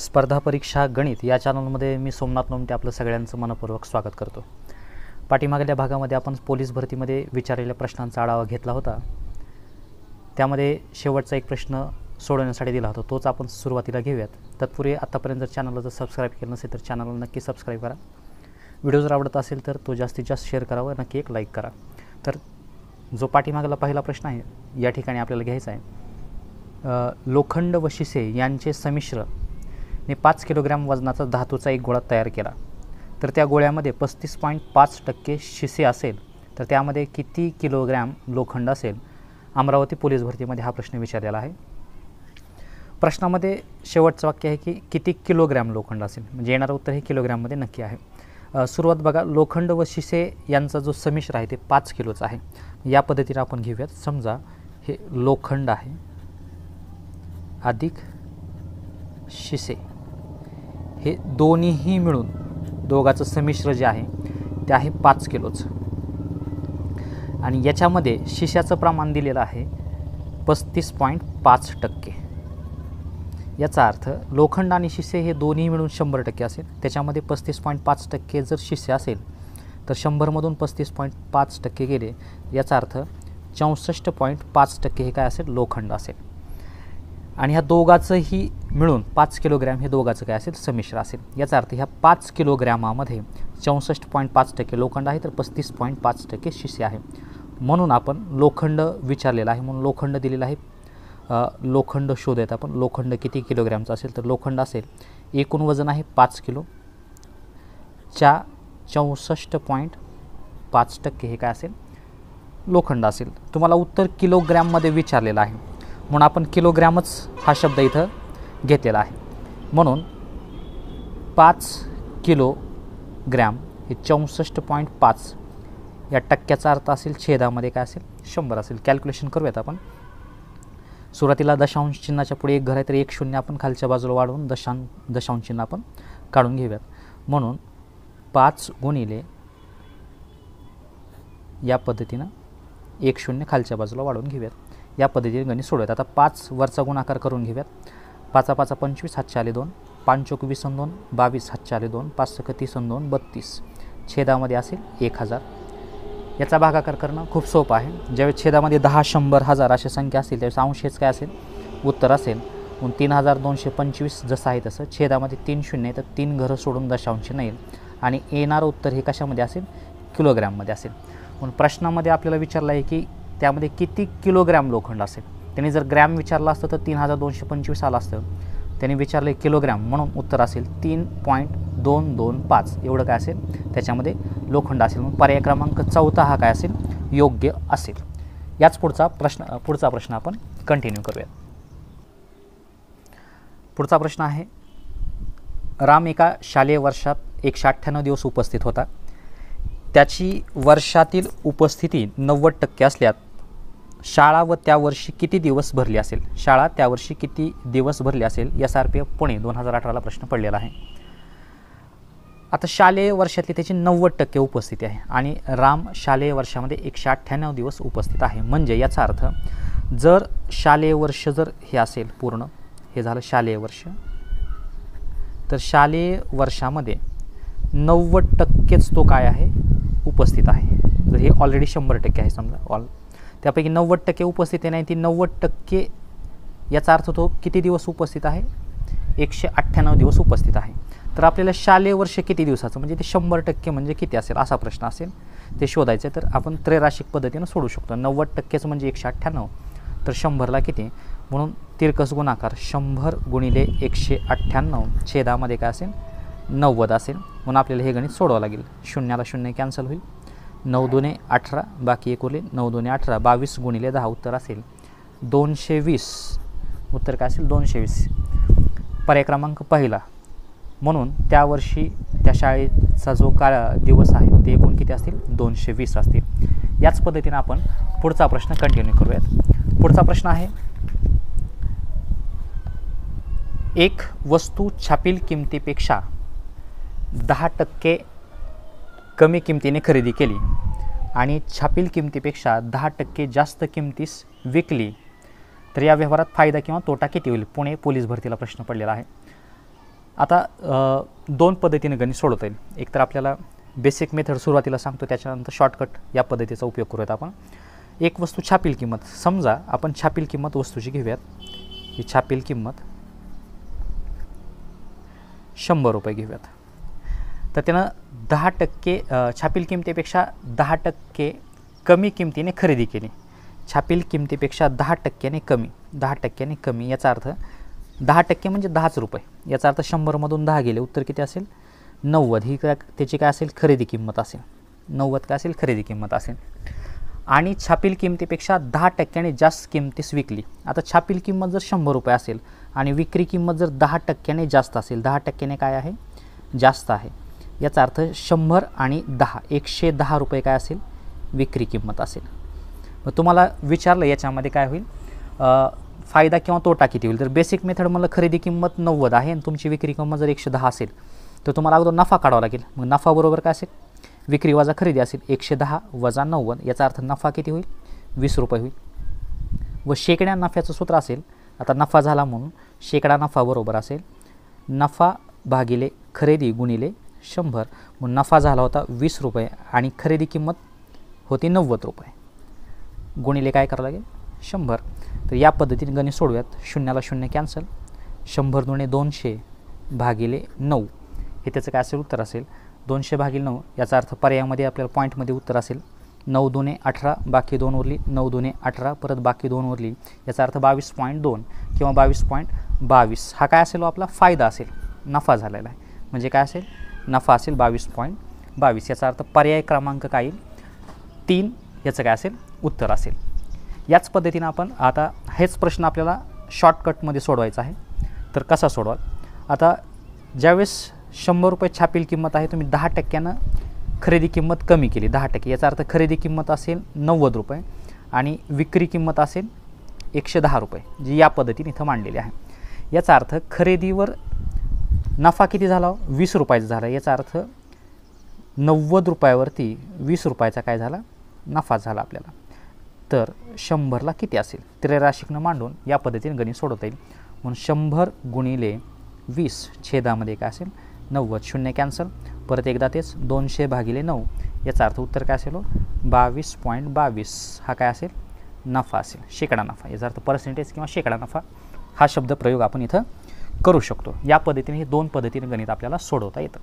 स्पर्धा परीक्षा गणित या चॅनलमध्ये मी सोमनाथ लोमटे आपलं सगळ्यांचं मनपूर्वक स्वागत करतो। पाठीमागल्या भागामध्ये आपण पोलीस भरतीमध्ये विचारलेल्या प्रश्नांचा आढावा घेतला होता। त्यामध्ये शेवटचा एक प्रश्न सोडवण्यासाठी दिला होता, तोच आपण सुरुवातीला घेऊयात। तत्पूर्वी आतापर्यंत जर चॅनलला चसबस्क्राइब केलं नसेल तर चॅनलला नक्की सबस्क्राइब करा। व्हिडिओ जर आवडत असेल तर तो जास्तीत जास्त शेअर करा व नक्की एक लाईक करा। तर जो पाठीमागला पहिला प्रश्न आहे या ठिकाणी आपल्याला घ्यायचा आहे, लोखंड व शिसे यांचे संमिश्र ने 5 किलोग्रॅम वजनाचा धातूचा एक गोळा तयार केला, तर त्या गोळ्यामध्ये 35.5% शिसे असेल तर त्यामध्ये किती किलोग्रॅम लोखंड असेल। अमरावती पोलीस भरतीमध्ये हा प्रश्न विचारलेला आहे। प्रश्नामध्ये शेवटचं वाक्य आहे की किती किलोग्रॅम लोखंड असेल, म्हणजे येणारं उत्तर हे किलोग्रॅममध्ये नक्की आहे। सुरुवात बघा, लोखंड व शिसे यांचा जो संमिश्र आहे ते 5 किलोचा आहे। या पद्धतीने आपण घेऊयात। समजा हे लोखंड आहे अधिक शिसे, हे दोन्हीही मिळून दोघाचं संमिश्र जे आहे ते आहे 5 किलोचं, आणि याच्यामध्ये शिशाचं प्रमाण दिलेलं आहे 35.5%। याचा अर्थ लोखंड आणि शिसे हे दोन्ही मिळून 100% असेल। त्याच्यामध्ये 35.5% जर शिसे असेल तर 100मधून 35.5% गेले, याचा अर्थ 64.5% हे काय असेल, लोखंड असेल। आणि ह्या दोघाचंही मिळून 5 किलोग्रॅम हे दोघाचं काय असेल, संमिश्र असेल। याचा अर्थ ह्या 5 किलोग्रॅमामध्ये 64.5% लोखंड आहे तर 35.5% शिसे आहे। म्हणून आपण लोखंड विचारलेलं आहे, म्हणून लोखंड दिलेलं आहे। लोखंड शोधूयात आपण। लोखंड किती किलोग्रॅमचं असेल तर लोखंड असेल, एकूण वजन आहे 5 किलो च्या 64.5% हे काय असेल, लोखंड असेल। तुम्हाला उत्तर किलोग्रॅममध्ये विचारलेलं आहे म्हणून आपण किलोग्रॅमच हा शब्द इथं घेतलेला आहे। म्हणून 5 किलोग्रॅम हे 64.5 या टक्क्याचा अर्थ असेल छेदामध्ये काय असेल, 100 असेल। कॅल्क्युलेशन करूयात आपण। सुरुवातीला दशांश चिन्हाच्या पुढे एक घर आहे तर एक शून्य आपण खालच्या बाजूला वाढवून दशांश चिन्ह आपण काढून घेऊयात। म्हणून 5 गुणिले या पद्धतीनं एक शून्य खालच्या बाजूला वाढवून घेऊयात। या पद्धतीने गणित सोडवूयात। आता 5 वरचा गुणाकार करून घेऊयात। 5 5 25 हातचे आले 2, 5 चौक 20 2, 22 हातचे आले 2, 5 सक 30 2, 32 छेदामध्ये असेल 1000। याचा भागाकार करणं खूप सोपं आहे। ज्यावेळेस छेदामध्ये 10 100 1000 अशा संख्या असतील त्यावेळेस अंश हेच काय असेल, उत्तर असेल। म्हणून 3225 जसं आहे तसं छेदामध्ये 3 शून्य आहे तर 3 घरं सोडून दशांश येईल आणि येणारं उत्तर हे कशामध्ये असेल, किलोग्रॅममध्ये असेल। म्हणून प्रश्नामध्ये आपल्याला विचारलं आहे की त्यामध्ये किती किलोग्रॅम लोखंड असेल। त्यांनी जर ग्रॅम विचारलं असतं तर 3225 आलं असतं, त्यांनी विचारलं किलोग्रॅम म्हणून उत्तर असेल 3.225 एवढं काय असेल त्याच्यामध्ये लोखंड असेल। म्हणून पर्याय क्रमांक 4 हा काय असेल, योग्य असेल। याच पुढचा प्रश्न आपण कंटिन्यू करूयात। पुढचा प्रश्न आहे, राम एका शालेय वर्षात 198 दिवस उपस्थित होता। त्याची वर्षातील उपस्थिती 90% असल्यास शाळा व त्या वर्षी किती दिवस भरली असेल। शाळा त्या वर्षी किती दिवस भरली असेल, SRPF पुणे 2018ला प्रश्न पडलेला आहे। आता शालेय वर्षातली त्याची 90% उपस्थिती आहे आणि राम शालेय वर्षामध्ये 198 दिवस उपस्थित आहे। म्हणजे याचा अर्थ जर शालेय वर्ष जर हे असेल पूर्ण, हे झालं शालेय वर्ष, तर शालेय वर्षामध्ये 90%च तो काय आहे, उपस्थित आहे। जर हे ऑलरेडी 100% आहे समजा त्यापैकी 90% उपस्थिती नाही, ती 90% याचा अर्थ तो किती दिवस उपस्थित आहे, 198 दिवस उपस्थित आहे। तर आपल्याला शालेय वर्ष किती दिवसाचं म्हणजे ते 100% म्हणजे किती असेल असा प्रश्न असेल, ते शोधायचं। तर आपण त्रैराशिक पद्धतीनं सोडू शकतो। 90%चं म्हणजे 198 तर 100ला किती, म्हणून तिरकस गुणाकार 100 गुणिले 198 छेदामध्ये काय असेल, 90 असेल। म्हणून आपल्याला हे गणित सोडवावं लागेल। शून्याला शून्य कॅन्सल होईल, 9 2 18 बाकी एक उरले, 9 2 18 22 गुणिले 10 उत्तर असेल 220। उत्तर काय असेल, 220 पर्याय क्रमांक पहिला। म्हणून त्या वर्षी त्या शाळेचा जो दिवस आहे ते एकूण किती असतील, 220 असतील। याच पद्धतीने आपण पुढचा प्रश्न कंटिन्यू करूयात। पुढचा प्रश्न आहे, एक वस्तू छापील किमतीपेक्षा 10% कमी किमतीने खरेदी केली आणि छापील किमतीपेक्षा 10% जास्त किमतीस विकली तर या व्यवहारात फायदा किंवा तोटा किती होईल? पुणे पोलीस भरतीला प्रश्न पडलेला आहे। आता दोन पद्धतीने गणित सोडवता येईल. एक तर आपल्याला बेसिक मेथड सुरुवातीला सांगतो, त्याच्यानंतर शॉर्टकट या पद्धतीचा उपयोग करूयात आपण. एक वस्तू छापील किंमत, समजा आपण छापील किंमत वस्तूची घेऊयात. ही छापील किंमत 100 रुपये घेऊयात. तर त्यानं 10% छापील किमतीपेक्षा 10% कमी किमतीने खरेदी केली. छापील किमतीपेक्षा 10% कमी, 10% कमी, याचा अर्थ 10% म्हणजे 10 रुपये. याचा अर्थ 100मधून 10 गेले, उत्तर किती असेल? 90. ही त्याची काय असेल? खरेदी किंमत असेल. 90 काय असेल? खरेदी किंमत असेल. आणि छापील किमतीपेक्षा 10% जास्त किमतीस विकली. आता छापील किंमत जर 100 रुपये असेल आणि विक्री किंमत जर 10% जास्त असेल, 10% काय आहे? जास्त आहे. याचा अर्थ 100 आणि 10, 110 रुपये काय असेल? विक्री किंमत असेल. मग तुम्हाला विचारलं याच्यामध्ये काय होईल? फायदा किंवा तोटा किती होईल? तर बेसिक मेथड मला खरेदी किंमत 90 आहे आणि तुमची विक्री किंमत जर 110 असेल तर तुम्हाला अगोदर नफा काढावा लागेल. मग नफा बरोबर काय असेल? विक्री वजा खरेदी असेल. 110 वजा 90, याचा अर्थ नफा किती होईल? 20 रुपये होईल. व शेकड्या नफ्याचं सूत्र असेल, आता नफा झाला म्हणून शेकडा नफा बरोबर असेल नफा भागिले खरेदी गुणिले 100. मग नफा झाला होता 20 रुपये आणि खरेदी किंमत होती 90 रुपये, गुणिले काय करावं लागेल? 100. तर या पद्धतीने गणित सोडूयात. 0ला 0 कॅन्सल, 100 दुणे 200 भागिले 9, हे त्याचं काय असेल? उत्तर असेल 200 भागिले 9. याचा अर्थ पर्यायामध्ये आपल्याला पॉईंटमध्ये उत्तर असेल 9 दुणे 18, बाकी 2 उरली, 9 दुणे 18, परत बाकी 2 उरली. याचा अर्थ 22.2 किंवा 22.22. हा काय असेल? आपला फायदा असेल, नफा झालेला आहे. म्हणजे काय असेल? नफा असेल 22.22. याचा अर्थ पर्याय क्रमांक काय येईल? 3 याचं काय असेल? उत्तर असेल. याच पद्धतीनं आपण आता हेच प्रश्न आपल्याला शॉर्टकटमध्ये सोडवायचा आहे. तर कसा सोडवाल? आता ज्यावेळेस 100 रुपये छापील किंमत आहे, तुम्ही 10%नं खरेदी किंमत कमी केली, 10%. याचा अर्थ खरेदी किंमत असेल 90 रुपये आणि विक्री किंमत असेल 110 रुपये, जी या पद्धतीने इथं मांडलेली आहे. याचा अर्थ खरेदीवर नफा किती झाला? 20 रुपयाचा झाला. याचा अर्थ 90 रुपयावरती 20 रुपयाचा काय झाला? नफा झाला आपल्याला. तर 100ला किती असेल? त्रैराशिकनं मांडून या पद्धतीने गणित सोडवता येईल. म्हणून 100 गुणिले 20 छेदामध्ये काय असेल? 90. 0 कॅन्सल, परत एकदा तेच 200 भागिले 9. याचा अर्थ उत्तर काय असेल? 22.22. हा काय असेल? नफा असेल, शेकडा नफा. याचा अर्थ पर्सेंटेज किंवा शेकडा नफा हा शब्द प्रयोग आपण इथं करू शकतो. या पद्धतीने हे दोन पद्धतीने गणित आपल्याला सोडवता येतं.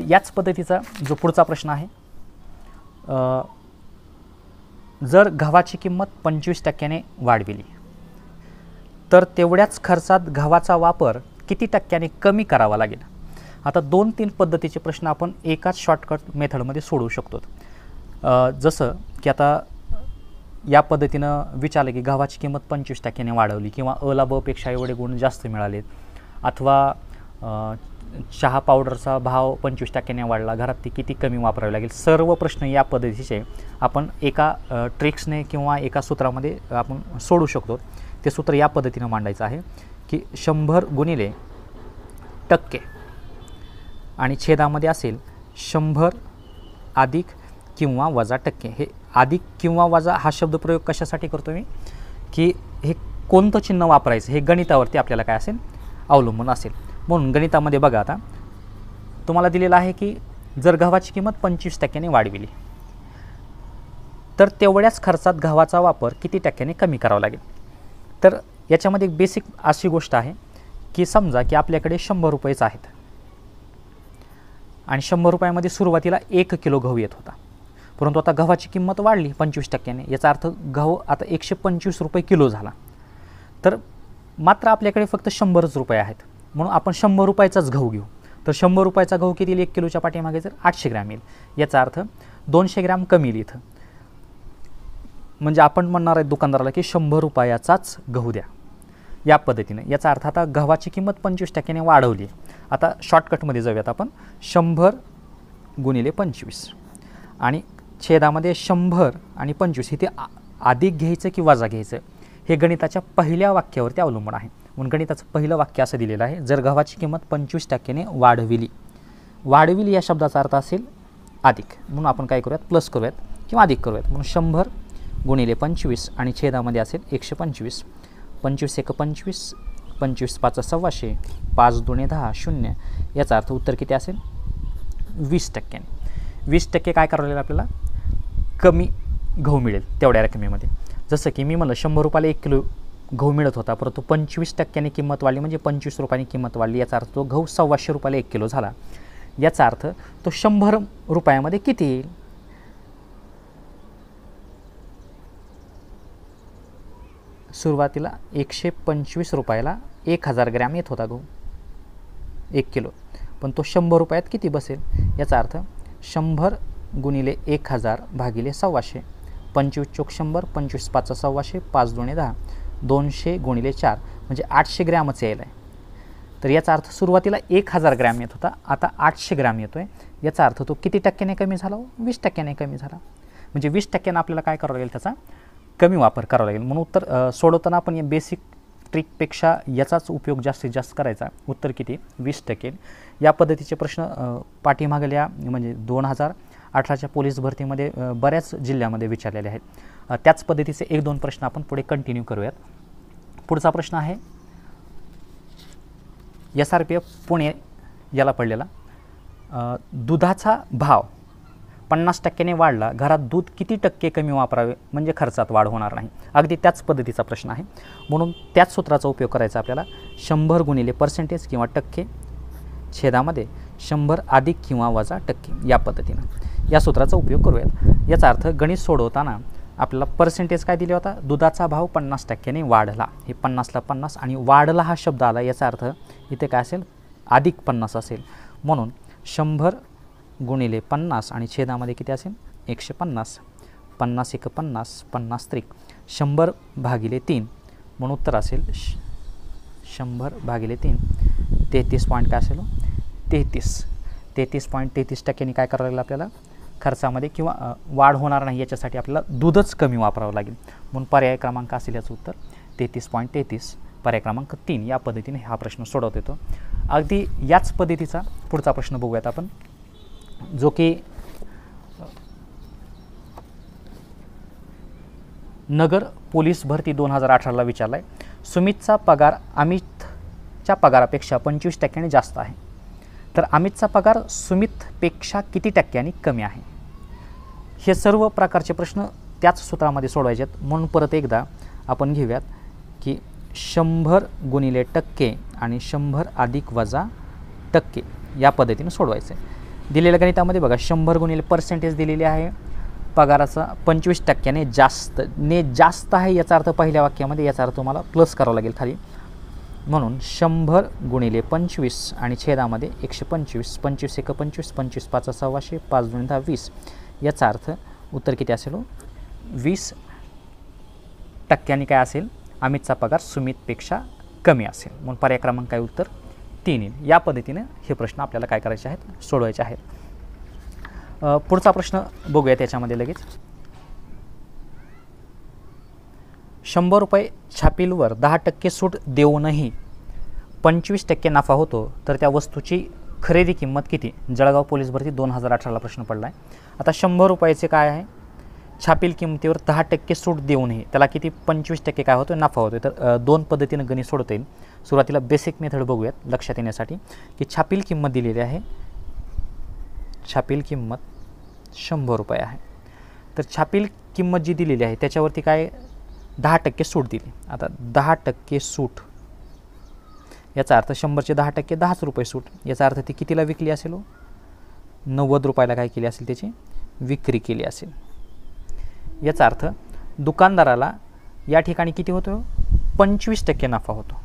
याच पद्धतीचा जो पुढचा प्रश्न आहे, जर गव्हाची किंमत 25%ने वाढविली तर तेवढ्याच खर्चात गव्हाचा वापर किती टक्क्याने कमी करावा लागेल? आता 2-3 पद्धतीचे प्रश्न आपण एकाच शॉर्टकट मेथडमध्ये सोडवू शकतो. जसं की आता या पद्धतीनं विचारलं की गव्हाची किंमत 25%ने वाढवली किंवा अला ब पेक्षा एवढे गुण जास्त मिळालेत, अथवा चहा पावडरचा भाव 25%ने वाढला, घरात ती किती कमी वापरावी लागेल. सर्व प्रश्न या पद्धतीचे आपण एका ट्रिक्सने किंवा एका सूत्रामध्ये आपण सोडू शकतो. ते सूत्र या पद्धतीनं मांडायचं आहे की 100 गुणिले टक्के आणि छेदामध्ये असेल 100 अधिक किंवा वजा टक्के. हे अधिक किंवा वजा हा शब्दप्रयोग कशासाठी करतो मी? की हे कोणतं चिन्ह वापरायचं हे गणितावरती आपल्याला काय असेल? अवलंबून असेल. म्हणून गणितामध्ये बघा, आता तुम्हाला दिलेलं आहे की जर गव्हाची किंमत 25%ने वाढविली तर तेवढ्याच खर्चात गव्हाचा वापर किती टक्क्याने कमी करावा लागेल. तर याच्यामध्ये एक बेसिक अशी गोष्ट आहे की समजा की आपल्याकडे 100 रुपयेच आहेत आणि 100 रुपयामध्ये सुरुवातीला 1 किलो गहू येत होता, परंतु आता गव्हाची किंमत वाढली 25%ने. याचा अर्थ गहू आता 125 रुपये किलो झाला. तर मात्र आपल्याकडे फक्त 100च रुपये आहेत, म्हणून आपण 100 रुपयाचाच गहू घेऊ. तर 100 रुपयाचा गहू किती येईल? 1 किलोच्या पाठीमागे जर 800 ग्रॅम येईल. याचा अर्थ 200 ग्रॅम कमी येईल इथं. म्हणजे आपण म्हणणार आहे दुकानदाराला की 100 रुपयाचाच गहू द्या, या पद्धतीने. याचा अर्थ आता गव्हाची किंमत 25%ने वाढवली. आता शॉर्टकटमध्ये जाऊयात आपण. 100 गुणिले 25 आणि छेदामध्ये 100 आणि 25 हे ते अधिक घ्यायचं की वजा घ्यायचं हे गणिताच्या पहिल्या वाक्यावरती अवलंबून आहे. म्हणून गणिताचं पहिलं वाक्य असं दिलेलं आहे, जर गव्हाची किंमत 25%ने वाढविली या शब्दाचा अर्थ असेल अधिक, म्हणून आपण काय करूयात? प्लस करूयात किंवा अधिक करूयात. म्हणून 100 गुणिले 25 आणि छेदामध्ये असेल 125. 25 एक 25 25 5 सव्वाशे, 5 दुणे 10, 0. याचा अर्थ उत्तर किती असेल? 20%. 20% काय करावं लागेल आपल्याला? कमी गहू मिळेल तेवढ्या रकमेमध्ये. जसं की मी म्हणलं 100 रुपयाला 1 किलो गहू मिळत होता, परंतु 25% किंमत वाढली, म्हणजे 25 रुपयांनी किंमत वाढली. याचा अर्थ तो गहू 125 रुपयाला 1 किलो झाला. याचा अर्थ तो 100 रुपयामध्ये किती येईल? सुरुवातीला 125 रुपयाला 1000 ग्रॅम येत होता गहू 1 किलो, पण तो 100 रुपयात किती बसेल? याचा अर्थ 100 गुणिले 1000 भागिले 125. 25 चोक 100, 25 5 सव्वाशे, 5 दुणे 10, 200 गुणिले 4 म्हणजे 800 ग्रॅमच यायला आहे. तर याचा अर्थ सुरुवातीला 1000 ग्रॅम येत होता, आता 800 ग्रॅम येतो आहे. याचा अर्थ तो किती टक्क्याने कमी झाला? 20% कमी झाला. म्हणजे 20% आपल्याला काय करावं लागेल? त्याचा कमी वापर करावा लागेल. म्हणून उत्तर सोडवताना आपण या बेसिक ट्रिकपेक्षा याचाच उपयोग जास्तीत जास्त करायचा. उत्तर किती? 20%. या पद्धतीचे प्रश्न पाठीमागल्या म्हणजे 2018च्या पोलीस भरतीमध्ये बऱ्याच जिल्ह्यामध्ये विचारलेले आहेत. त्याच पद्धतीचे 1-2 प्रश्न आपण पुढे कंटिन्यू करूयात. पुढचा प्रश्न आहे SRPF पुणे याला पडलेला. दुधाचा भाव 50%ने वाढला, घरात दूध किती टक्के कमी वापरावे म्हणजे खर्चात वाढ होणार नाही? अगदी त्याच पद्धतीचा प्रश्न आहे, म्हणून त्याच सूत्राचा उपयोग करायचा आपल्याला. 100 गुणिले पर्सेंटेज किंवा टक्के छेदामध्ये 100 अधिक किंवा वजा टक्के, या पद्धतीनं या सूत्राचा उपयोग करूयात. याचा अर्थ गणित सोडवताना आपल्याला पर्सेंटेज काय दिले होता? दुधाचा भाव 50%ने वाढला. हे 50ला 50 आणि वाढला हा शब्द आला, याचा अर्थ इथे काय असेल? अधिक 50 असेल. म्हणून 100 गुणिले 50 आणि छेदामध्ये किती असेल? 150. 50 1 50, 50 त्रिक 100 भागिले 3, म्हणून उत्तर असेल 100 भागिले 3. 33 पॉईंट काय असेल? 33.33% काय करावं लागेल आपल्याला? खर्चामध्ये किंवा वाढ होणार नाही याच्यासाठी आपल्याला दूधच कमी वापरावं लागेल. म्हणून पर्याय क्रमांक असेल याचं उत्तर 33.33, पर्याय क्रमांक 3. या पद्धतीने हा प्रश्न सोडवता येतो. अगदी याच पद्धतीचा पुढचा प्रश्न बघूयात आपण, जो की नगर पोलीस भरती 2018ला विचारला आहे. सुमितचा पगार अमितच्या पगारापेक्षा 25%ने जास्त आहे, तर अमितचा पगार सुमितपेक्षा किती टक्क्यांनी कमी आहे? हे सर्व प्रकारचे प्रश्न त्याच सूत्रामध्ये सोडवायचे आहेत. म्हणून परत एकदा आपण घेऊयात की 100 गुणिले टक्के आणि 100 अधिक वजा टक्के या पद्धतीने सोडवायचं आहे. दिलेल्या गणितामध्ये बघा 100 गुणिले पर्सेंटेज दिलेली आहे, पगाराचा 25%ने जास्त आहे. याचा अर्थ पहिल्या वाक्यामध्ये याचा अर्थ तुम्हाला प्लस करावं लागेल खाली. म्हणून 100 गुणिले 25 आणि छेदामध्ये 125. 25 1 25, 25 5 सव्वाशे, 5 दुणे 10, 20. याचा अर्थ उत्तर किती असेल? 20% काय असेल? अमितचा पगार सुमितपेक्षा कमी असेल. म्हणून पर्याय क्रमांक काय? उत्तर 3 येईल. या पद्धतीने हे प्रश्न आपल्याला काय करायचे आहेत? सोडवायचे आहेत. पुढचा प्रश्न बघूया त्याच्यामध्ये लगेच. 100 रुपये छापीलवर 10% सूट देऊनही 25% नफा होतो, तर त्या वस्तूची खरेदी किंमत किती? जळगाव पोलीस भरती 2018ला प्रश्न पडला आहे. आता 100 रुपयाचे काय आहे? छापील किमतीवर 10% सूट देऊनही त्याला किती? 25% काय होतो? नफा होतो. तर 2 पद्धतीनं गणित सोडवता येईल. सुरुवातीला बेसिक मेथड बघूयात लक्षात येण्यासाठी, की छापील किंमत दिलेली आहे. छापील किंमत 100 रुपये आहे. तर छापील किंमत जी दिलेली आहे त्याच्यावरती काय? 10% सूट दिली. आता 10% सूट, याचा अर्थ 100चे 10% 10 रुपये सूट. याचा अर्थ ती कितीला विकली असेल? 90 रुपयाला काय केली असेल? त्याची विक्री केली असेल. याचा अर्थ दुकानदाराला या ठिकाणी किती होतो? 25% नफा होतो.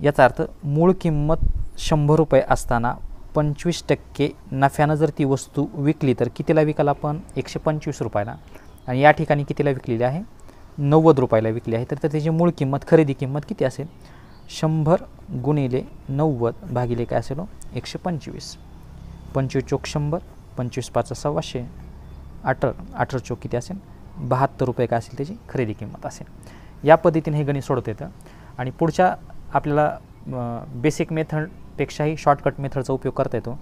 याचा अर्थ मूळ किंमत 100 रुपये असताना 25% नफ्यानं जर ती वस्तू विकली तर कितीला विकाल आपण? 125 रुपयाला. आणि या ठिकाणी कितीला विकलेली आहे? 90 रुपयाला विकली आहे. तर त्याची मूळ किंमत, खरेदी किंमत किती असेल? 100 गुणिले 90 भागिले काय असेल? 125. 25 चोक 100, 25 5 सव्वाशे, 18 चोक किती असेल? 72 रुपये काय असेल त्याची खरेदी किंमत असेल. या पद्धतीने हे गणित सोडवता येतं. आणि पुढच्या आपल्याला बेसिक मेथडपेक्षाही शॉर्टकट मेथडचा उपयोग करता येतो.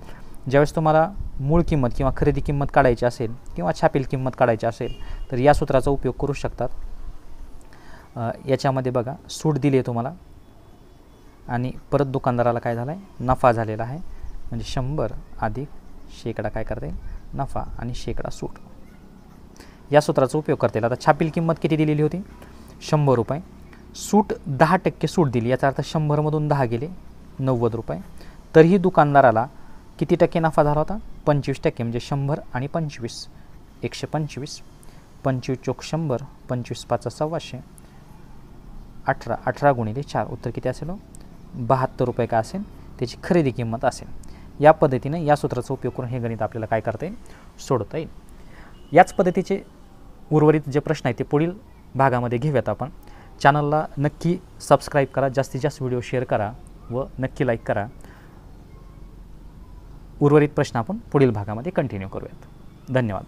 ज्यावेळेस तुम्हाला मूळ किंमत किंवा खरेदी किंमत काढायची असेल किंवा छापील किंमत काढायची असेल तर या सूत्राचा उपयोग करू शकतात. याच्यामध्ये बघा सूट दिली आहे तुम्हाला आणि परत दुकानदाराला काय झाला आहे, नफा झालेला आहे. म्हणजे 100 अधिक शेकडा काय करता येईल, नफा आणि शेकडा सूट. या सूत्राचा उपयोग करता येईल. आता छापील किंमत किती दिलेली होती, 100 रुपये. सूट 10% सूट दिली, याचा अर्थ 100मधून 10 गेले 90 रुपये. तरीही दुकानदाराला किती टक्के नफा झाला होता, 25%. म्हणजे 100 आणि 25 125. 25 चोक 100, 25 5 125, 18 18 गुणिले 4, उत्तर किती असेल, 72 रुपये काय असेल त्याची खरेदी किंमत असेल. या पद्धतीने या सूत्राचा उपयोग करून हे गणित आपल्याला काय करता येईल, सोडवता येईल. याच पद्धतीचे उर्वरित जे प्रश्न आहेत ते पुढील भागामध्ये घेऊयात आपण. चॅनलला नक्की सबस्क्राईब करा, जास्तीत जास्त व्हिडिओ शेअर करा व नक्की लाईक करा. उर्वरित प्रश्न आपण पुढील भागामध्ये कंटिन्यू करूयात. धन्यवाद.